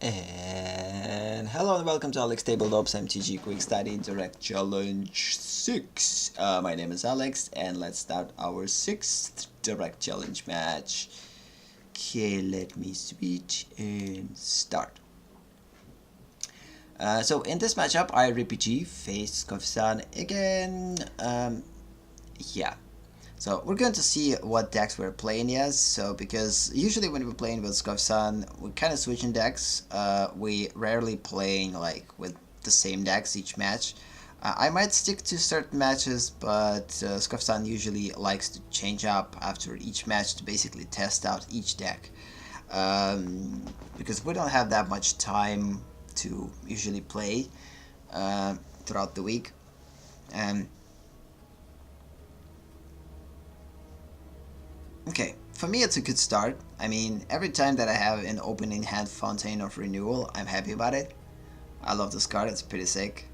And hello and welcome to AleksTabletops MTG Quick Study Direct Challenge 6. My name is Alex and let's start our 6th Direct Challenge match. Okay, let me switch and start. So in this matchup, I RippyG face SkofiSun again. Yeah. So we're going to see what decks we're playing as. So because usually when we're playing with SkofiSun, we're kind of switching decks. We rarely playing like with the same decks each match. I might stick to certain matches, but SkofiSun usually likes to change up after each match to basically test out each deck. Because we don't have that much time to usually play throughout the week. And okay, for me it's a good start. I mean, every time that I have an opening hand Fountain of Renewal, I'm happy about it. I love this card, it's pretty sick.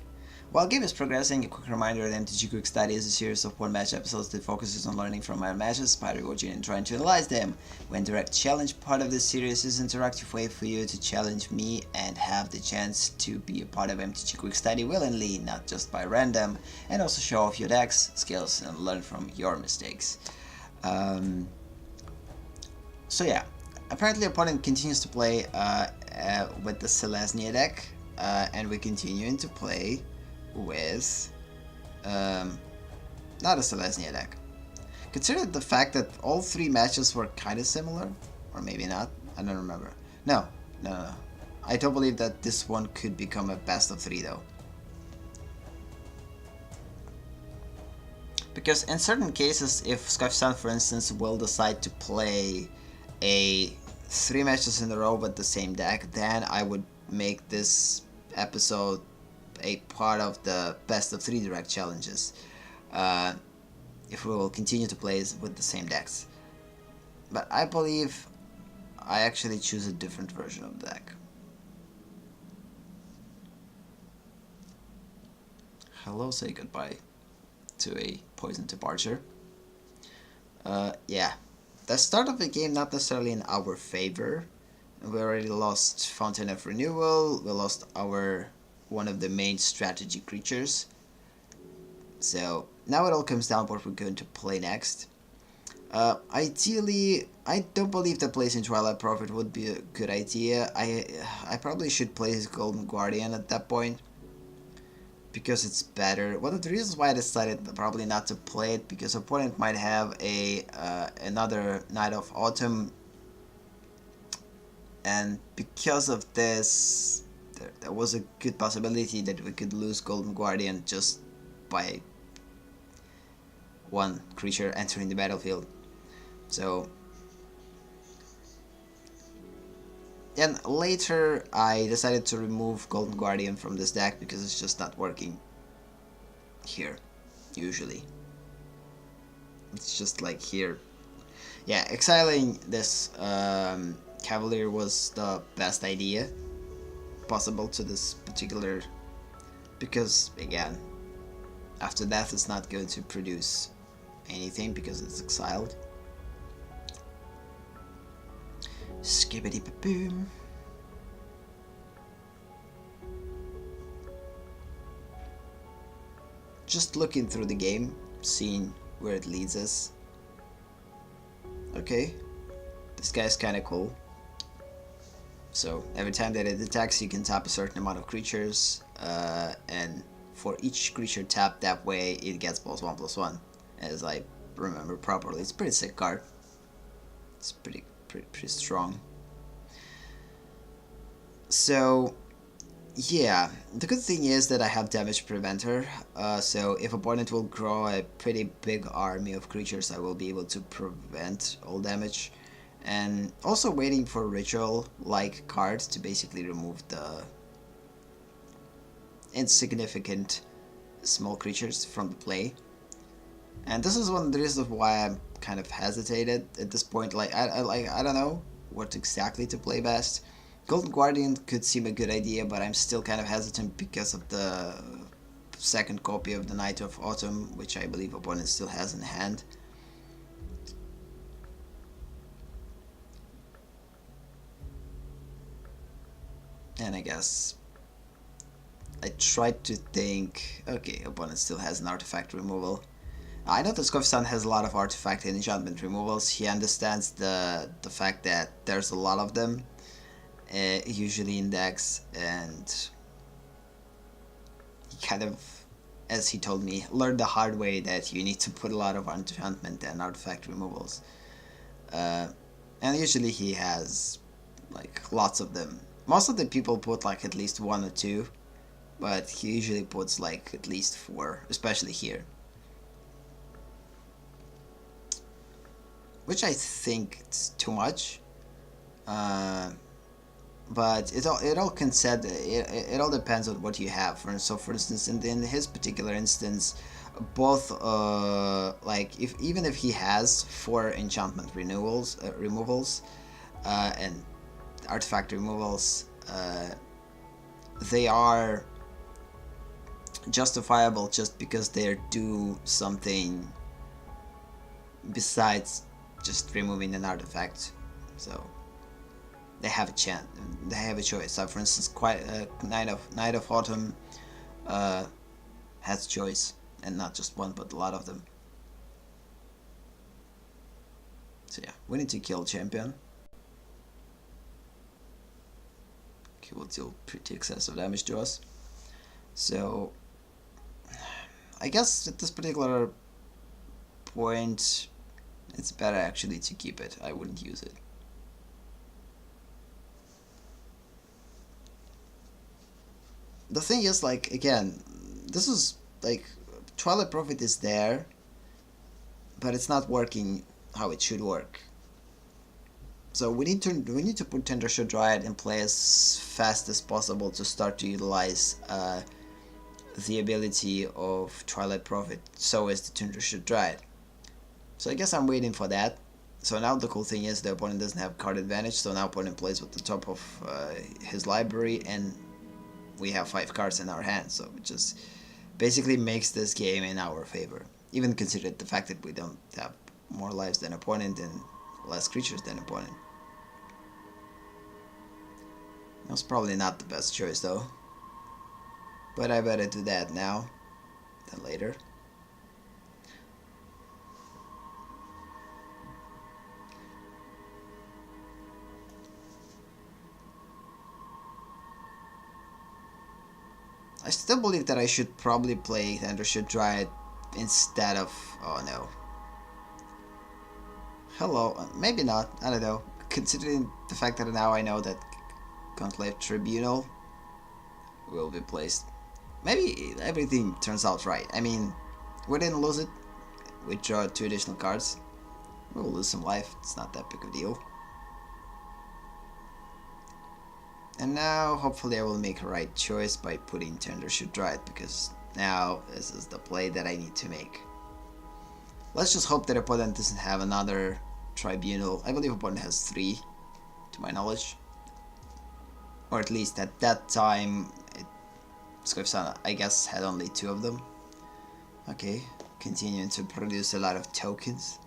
While game is progressing, a quick reminder that MTG Quick Study is a series of one-match episodes that focuses on learning from my matches, pedagogy, and trying to analyze them. When Direct Challenge, part of this series is an interactive way for you to challenge me and have the chance to be a part of MTG Quick Study willingly, not just by random, and also show off your decks, skills, and learn from your mistakes. So yeah, apparently opponent continues to play with the Selesnya deck, and we're continuing to play with not a Selesnya deck. Consider the fact that all three matches were kind of similar, or maybe not, I don't remember. No. I don't believe that this one could become a best of 3 though. Because in certain cases, if SkofiSun, for instance, will decide to play a 3 matches in a row with the same deck, then I would make this episode a part of the best of 3 direct challenges. If we will continue to play with the same decks. But I believe I actually choose a different version of the deck. Hello, say goodbye to a poison departure. Yeah. The start of the game not necessarily in our favor. We already lost Fountain of Renewal, we lost our one of the main strategy creatures. So now it all comes down to what we're going to play next. Ideally, I don't believe that placing Twilight Prophet would be a good idea. I probably should place Golden Guardian at that point, because it's better. One of the reasons why I decided probably not to play it, because opponent might have a another Night of Autumn, and because of this, there was a good possibility that we could lose Golden Guardian just by one creature entering the battlefield. So, and later I decided to remove Golden Guardian from this deck because it's just not working here, usually. It's just like here. Yeah, exiling this Cavalier was the best idea possible to this particular, because again, after death it's not going to produce anything because it's exiled. Skibbity boom. Just looking through the game, seeing where it leads us. Okay, this guy's kinda cool. So every time that it attacks, you can tap a certain amount of creatures, and for each creature tapped that way, it gets +1/+1. As I remember properly, it's a pretty sick card. It's pretty strong. So yeah, the good thing is that I have damage preventer, so if opponent will draw a pretty big army of creatures, I will be able to prevent all damage. And also waiting for ritual like cards to basically remove the insignificant small creatures from the play. And this is one of the reasons why I'm kind of hesitated at this point. Like I don't know what exactly to play best. Golden Guardian could seem a good idea, but I'm still kind of hesitant because of the second copy of the Night of Autumn, which I believe opponent still has in hand. And I guess I tried to think, okay, opponent still has an artifact removal. I know that SkofiSun has a lot of artifact and enchantment removals. He understands the fact that there's a lot of them, usually in decks, and he kind of, as he told me, learned the hard way that you need to put a lot of enchantment and artifact removals. And usually he has like lots of them. Most of the people put like at least 1 or 2, but he usually puts like at least 4, especially here. Which I think it's too much. But it all it all depends on what you have. So for instance, in his particular instance, both like even if he has 4 enchantment removals and artifact removals, they are justifiable just because they do something besides just removing an artifact. So they have a chance. They have a choice. So, for instance, Knight of Autumn has choice, and not just one, but a lot of them. So yeah, we need to kill champion. He will deal pretty excessive damage to us. So I guess at this particular point, it's better actually to keep it. I wouldn't use it. The thing is, like, again, this is like Twilight Prophet is there, but it's not working how it should work. So we need to put Tendershoot Dryad in play as fast as possible to start to utilize the ability of Twilight Prophet, so is the Tendershoot Dryad. So I guess I'm waiting for that. So now the cool thing is the opponent doesn't have card advantage, so now opponent plays with the top of his library, and we have 5 cards in our hand, so it just basically makes this game in our favor. Even considering the fact that we don't have more lives than opponent and less creatures than opponent. That was probably not the best choice though. But I better do that now than later. I still believe that I should probably play Tendershoot Dryad instead of... oh no. Hello, maybe not, I don't know. Considering the fact that now I know that Conclave Tribunal will be placed. Maybe everything turns out right. I mean, we didn't lose it. We draw 2 additional cards. We'll lose some life, it's not that big of a deal. And now, hopefully I will make a right choice by putting Tendershoot Dryad, because now this is the play that I need to make. Let's just hope that opponent doesn't have another Tribunal. I believe opponent has 3, to my knowledge. Or at least at that time, SkofiSun, I guess, had only 2 of them. Okay, continuing to produce a lot of tokens.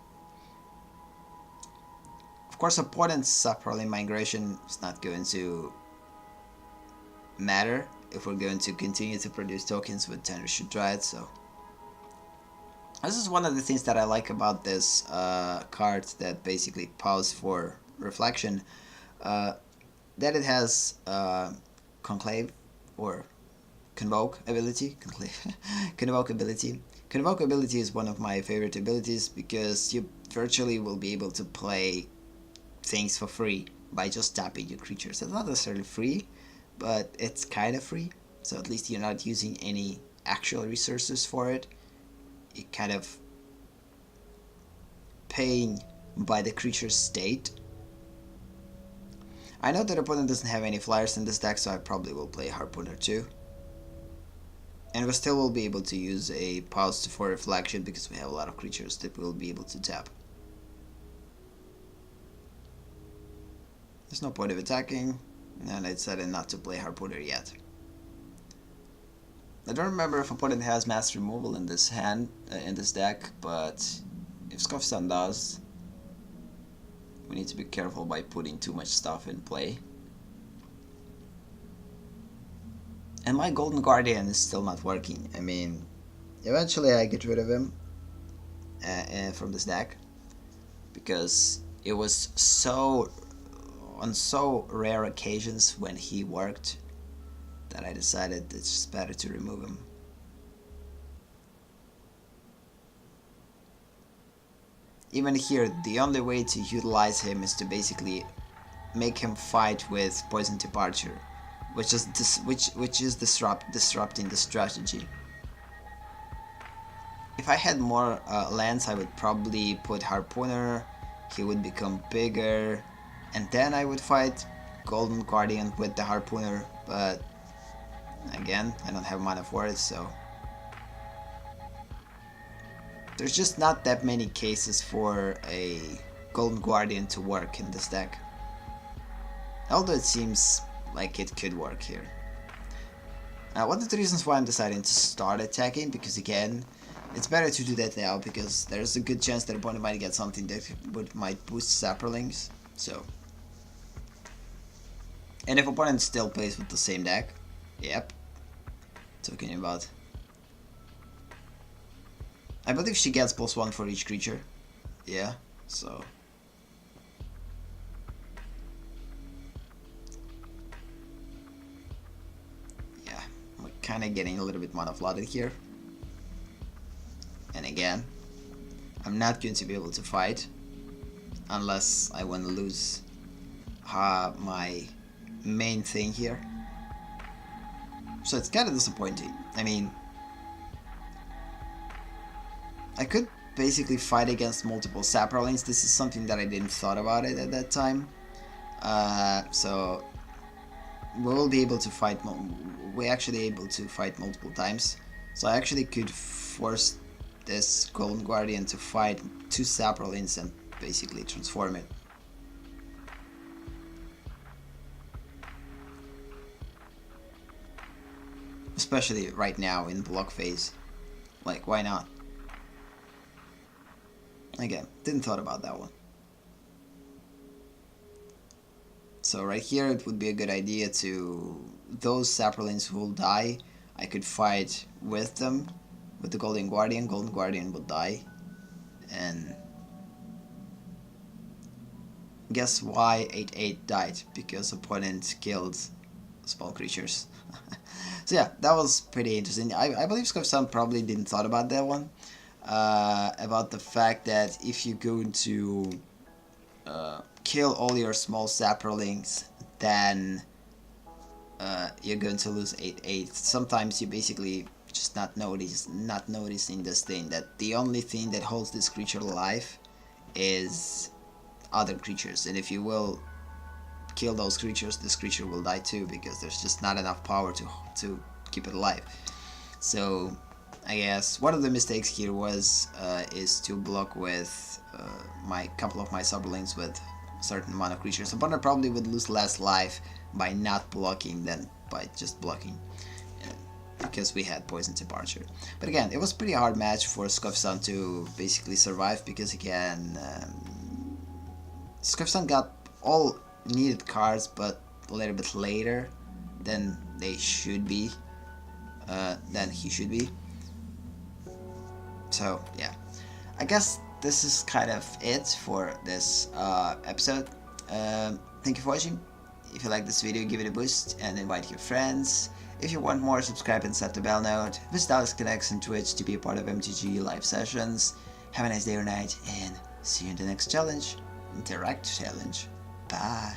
Of course, opponent's Saproling Migration is not going to matter if we're going to continue to produce tokens with Tendershoot Dryad, so this is one of the things that I like about this card that basically pauses for reflection, that it has Conclave or Convoke ability. Convoke ability. Convoke ability is one of my favorite abilities because you virtually will be able to play things for free by just tapping your creatures. It's not necessarily free, but it's kind of free, so at least you're not using any actual resources for it. You're kind of paying by the creature's state. I know that opponent doesn't have any flyers in this deck, so I probably will play Harpooner too. And we still will be able to use a pause for reflection because we have a lot of creatures that we'll be able to tap. There's no point of attacking, and I decided not to play Harpooner yet. I don't remember if opponent has mass removal in this hand, in this deck, but if SkofiSun does, we need to be careful by putting too much stuff in play. And my Golden Guardian is still not working. I mean, eventually I get rid of him from this deck, because it was on so rare occasions when he worked that I decided it's just better to remove him. Even here, the only way to utilize him is to basically make him fight with Poison Tip Archer, which is disrupting the strategy. If I had more lands, I would probably put Harpooner. He would become bigger, and then I would fight Golden Guardian with the Harpooner. But again, I don't have mana for it, so there's just not that many cases for a Golden Guardian to work in this deck. Although it seems like it could work here. One of the reasons why I'm deciding to start attacking, because again, it's better to do that now, because there's a good chance that opponent might get something that might boost Saprolings. So, and if opponent still plays with the same deck, yep, talking about. I believe she gets +1 for each creature. Yeah, so. Yeah, I'm kind of getting a little bit mana flooded here. And again, I'm not going to be able to fight unless I want to lose my main thing here. So it's kind of disappointing. I mean, I could basically fight against multiple Saprolings. This is something that I didn't thought about it at that time. So we will be able to fight. We're actually able to fight multiple times. So I actually could force this Golden Guardian to fight 2 Saprolings and basically transform it. Especially right now in block phase. Like, why not? Again, didn't thought about that one. So right here it would be a good idea to, those Saprolings who will die, I could fight with them, with the Golden Guardian. Golden Guardian would die. And guess why 8/8 died? Because opponent killed small creatures. So yeah, that was pretty interesting. I believe SkofiSun probably didn't thought about that one. About the fact that if you're going to kill all your small Saprolings, then you're going to lose 8/8. Sometimes you basically just not noticing this thing, that the only thing that holds this creature alive is other creatures, and if you will kill those creatures, this creature will die too, because there's just not enough power to keep it alive. So I guess one of the mistakes here was is to block with my couple of my Saprolings with certain amount of creatures. Opponent probably would lose less life by not blocking than by just blocking, because we had Poison Tip Archer. But again, it was a pretty hard match for SkofiSun to basically survive, because again, SkofiSun got all needed cards, but a little bit later than they should be, than he should be. So yeah, I guess this is kind of it for this episode. Thank you for watching. If you like this video, give it a boost and invite your friends. If you want more, subscribe and set the bell note. Visit AleksTabletops on Twitch to be a part of MTG live sessions. Have a nice day or night, and see you in the next challenge. Interact challenge. Bye.